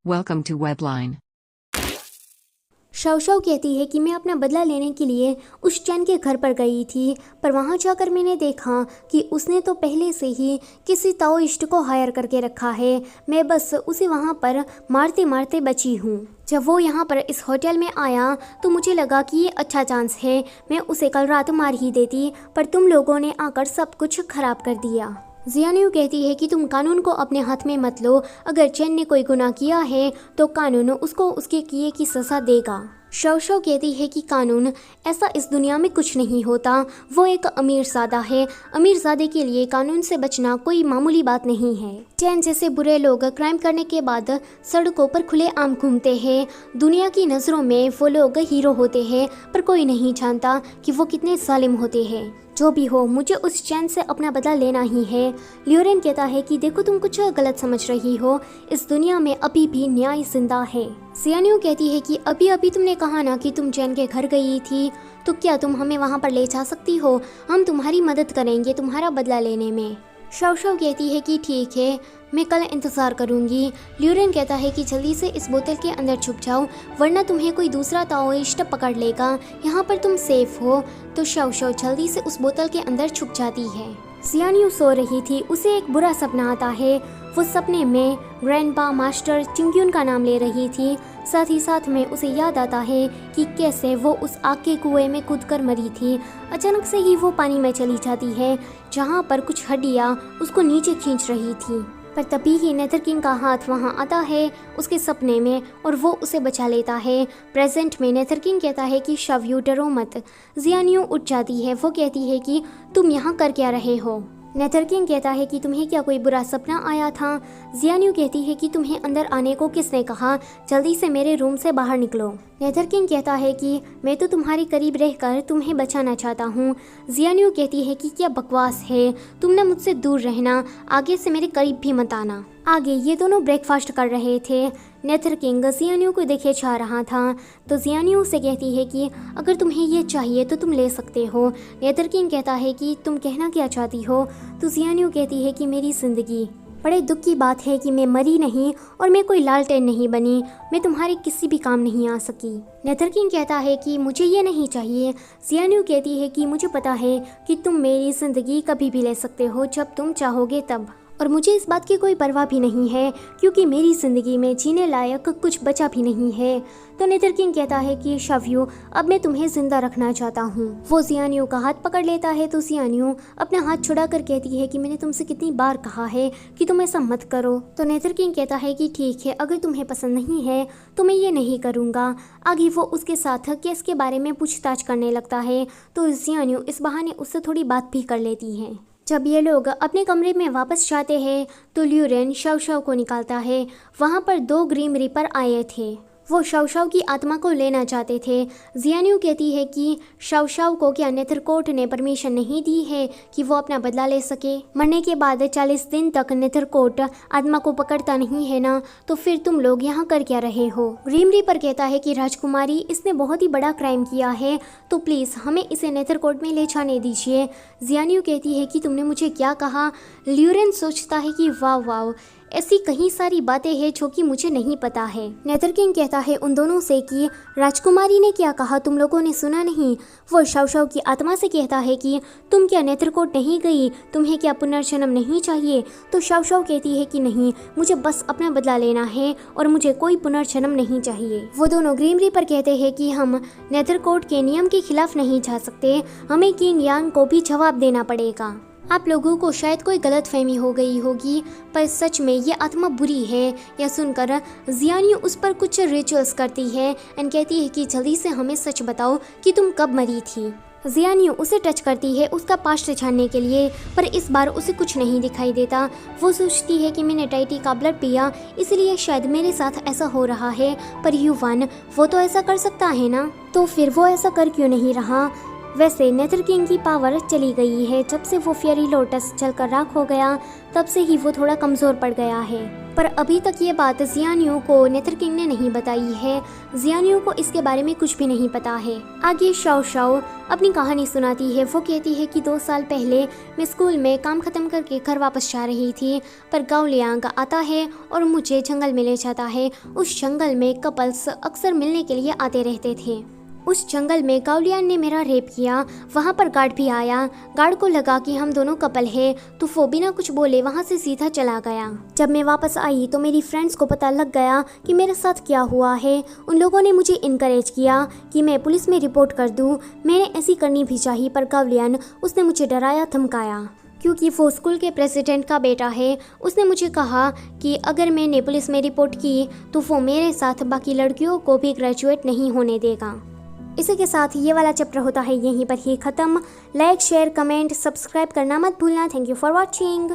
Welcome to Webline. शवशव कहती है कि मैं अपना बदला लेने के लिए उस चैन के घर पर गई थी, पर वहाँ जाकर मैंने देखा कि उसने तो पहले से ही किसी ताओइस्ट को हायर करके रखा है। मैं बस उसे वहाँ पर मारते मारते बची हूँ। जब वो यहाँ पर इस होटल में आया तो मुझे लगा कि ये अच्छा चांस है, मैं उसे कल रात मार ही देती, पर तुम लोगों ने आकर सब कुछ खराब कर दिया। जियान्यू कहती है कि तुम कानून को अपने हाथ में मत लो। अगर चैन ने कोई गुनाह किया है तो कानून उसको उसके किए की सज़ा देगा। शवशव कहती है कि कानून ऐसा इस दुनिया में कुछ नहीं होता, वो एक अमीरजादा है। अमीरजादे के लिए कानून से बचना कोई मामूली बात नहीं है। चैन जैसे बुरे लोग क्राइम करने के बाद सड़कों पर खुले आम घूमते हैं। दुनिया की नज़रों में वो लोग हीरो होते हैं, पर कोई नहीं जानता कि वो कितने जालिम होते हैं। जो भी हो, मुझे उस चैन से अपना बदला लेना ही है। ल्यूरेन कहता है कि देखो तुम कुछ गलत समझ रही हो, इस दुनिया में अभी भी न्याय जिंदा है। जियान्यू कहती है कि अभी अभी तुमने कहा ना कि तुम चैन के घर गई थी, तो क्या तुम हमें वहाँ पर ले जा सकती हो? हम तुम्हारी मदद करेंगे तुम्हारा बदला लेने में। शवशव कहती है कि ठीक है, मैं कल इंतज़ार करूंगी। ल्यूरेन कहता है कि जल्दी से इस बोतल के अंदर छुप जाओ, वरना तुम्हें कोई दूसरा ताओइस्ट पकड़ लेगा। यहाँ पर तुम सेफ हो। तो शवशव जल्दी से उस बोतल के अंदर छुप जाती है। जियान्यू सो रही थी, उसे एक बुरा सपना आता है। वो सपने में ग्रैंडपा मास्टर चिंग्यून का नाम ले रही थी। साथ ही साथ में उसे याद आता है कि कैसे वो उस आग के कुएं में कूदकर मरी थी। अचानक से ही वो पानी में चली जाती है, जहाँ पर कुछ हड्डियाँ उसको नीचे खींच रही थी। पर तभी ही नेथर किंग का हाथ वहाँ आता है उसके सपने में, और वो उसे बचा लेता है। प्रेजेंट में नेथर किंग कहता है कि शवयू डरो मत। जियान्यू उठ जाती है। वो कहती है कि तुम यहाँ कर क्या रहे हो? नेथर किंग कहता है कि तुम्हें क्या कोई बुरा सपना आया था? जियान्यू कहती है कि तुम्हें अंदर आने को किसने कहा? जल्दी से मेरे रूम से बाहर निकलो। नेथर किंग कहता है कि मैं तो तुम्हारे करीब रहकर तुम्हें बचाना चाहता हूँ। जियान्यू कहती है कि क्या बकवास है, तुम ना मुझसे दूर रहना, आगे से मेरे करीब भी मत आना। आगे ये दोनों ब्रेकफास्ट कर रहे थे। नेथर किंग जियान्यू को देखे जा रहा था, तो जियान्यू से कहती है कि अगर तुम्हें ये चाहिए तो तुम ले सकते हो। नेथर किंग कहता है कि तुम कहना क्या चाहती हो? तो जियान्यू कहती है कि मेरी ज़िंदगी, बड़े दुख की बात है कि मैं मरी नहीं और मैं कोई लालटेन नहीं बनी, मैं तुम्हारे किसी भी काम नहीं आ सकी। नेथर किंग कहता है कि मुझे ये नहीं चाहिए। जियान्यू कहती है कि मुझे पता है कि तुम मेरी ज़िंदगी कभी भी ले सकते हो, जब तुम चाहोगे तब, और मुझे इस बात की कोई परवाह भी नहीं है, क्योंकि मेरी ज़िंदगी में जीने लायक कुछ बचा भी नहीं है। तो नेथर किंग कहता है कि शवयू, अब मैं तुम्हें जिंदा रखना चाहता हूँ। वो जियान्यू का हाथ पकड़ लेता है, तो जियान्यू अपना हाथ छुड़ा कर कहती है कि मैंने तुमसे कितनी बार कहा है कि तुम ऐसा मत करो। तो नेथर किंग कहता है कि ठीक है, अगर तुम्हें पसंद नहीं है तो मैं ये नहीं करूँगा। आगे वो उसके साथ केस के बारे में पूछताछ करने लगता है, तो जियान्यू इस बहाने उससे थोड़ी बात भी कर लेती है। जब ये लोग अपने कमरे में वापस जाते हैं तो ल्यूरेन शवशव को निकालता है। वहाँ पर 2 ग्रीम रीपर आए थे, वो शवशव की आत्मा को लेना चाहते थे। जियान्यू कहती है कि शवशव को क्या नेथरकोर्ट ने परमिशन नहीं दी है कि वो अपना बदला ले सके? मरने के बाद 40 दिन तक नेथरकोर्ट आत्मा को पकड़ता नहीं है ना, तो फिर तुम लोग यहाँ कर क्या रहे हो? ग्रीम रीपर कहता है कि राजकुमारी, इसने बहुत ही बड़ा क्राइम किया है, तो प्लीज़ हमें इसे नेथरकोर्ट में ले जाने दीजिए। जियान्यू कहती है कि तुमने मुझे क्या कहा? ल्यूरेन सोचता है कि वाह वाह, ऐसी कई सारी बातें हैं जो कि मुझे नहीं पता है। नेथर किंग कहता है उन दोनों से कि राजकुमारी ने क्या कहा, तुम लोगों ने सुना नहीं? वो शवशव की आत्मा से कहता है कि तुम क्या नेथरकोर्ट नहीं गई, तुम्हें क्या पुनर्जन्म नहीं चाहिए? तो शवशव कहती है कि नहीं, मुझे बस अपना बदला लेना है और मुझे कोई पुनर्जन्म नहीं चाहिए। वो दोनों ग्रीम रीपर कहते हैं कि हम नेथरकोर्ट के नियम के खिलाफ नहीं जा सकते, हमें किंग यांग को भी जवाब देना पड़ेगा। आप लोगों को शायद कोई गलतफहमी हो गई होगी, पर सच में ये आत्मा बुरी है। यह सुनकर जियान्यू उस पर कुछ रिचुअल्स करती है एंड कहती है कि जल्दी से हमें सच बताओ कि तुम कब मरी थी। जियान्यू उसे टच करती है उसका पास्ट जानने के लिए, पर इस बार उसे कुछ नहीं दिखाई देता। वो सोचती है कि मैंने टाइटी का ब्लड पिया, इसलिए शायद मेरे साथ ऐसा हो रहा है, पर युवान वो तो ऐसा कर सकता है ना, तो फिर वो ऐसा कर क्यों नहीं रहा? वैसे नेथर किंग की पावर चली गई है, जब से वो फेयरी लोटस जलकर राख हो गया तब से ही वो थोड़ा कमज़ोर पड़ गया है। पर अभी तक ये बात जियानियो को नेथर किंग ने नहीं बताई है। जियानियो को इसके बारे में कुछ भी नहीं पता है। आगे शाओ शाओ अपनी कहानी सुनाती है। वो कहती है कि 2 साल पहले मैं स्कूल में काम खत्म करके घर वापस जा रही थी, पर गाओ लियांग आता है और मुझे जंगल में ले जाता है। उस जंगल में कपल्स अक्सर मिलने के लिए आते रहते थे। उस जंगल में गाओलियान ने मेरा रेप किया। वहाँ पर गार्ड भी आया। गार्ड को लगा कि हम दोनों कपल है, तो वो बिना कुछ बोले वहाँ से सीधा चला गया। जब मैं वापस आई तो मेरी फ्रेंड्स को पता लग गया कि मेरे साथ क्या हुआ है। उन लोगों ने मुझे इनकरेज किया कि मैं पुलिस में रिपोर्ट कर दूँ। मैंने ऐसी करनी भी चाहिए, पर गाओलियान उसने मुझे डराया धमकाया, क्योंकि वो स्कूल के प्रेसिडेंट का बेटा है। उसने मुझे कहा कि अगर मैंने पुलिस में रिपोर्ट की तो वो मेरे साथ बाकी लड़कियों को भी ग्रेजुएट नहीं होने देगा। इसी के साथ ये वाला चैप्टर होता है यहीं पर ही ख़त्म। लाइक, शेयर, कमेंट, सब्सक्राइब करना मत भूलना। Thank you for watching.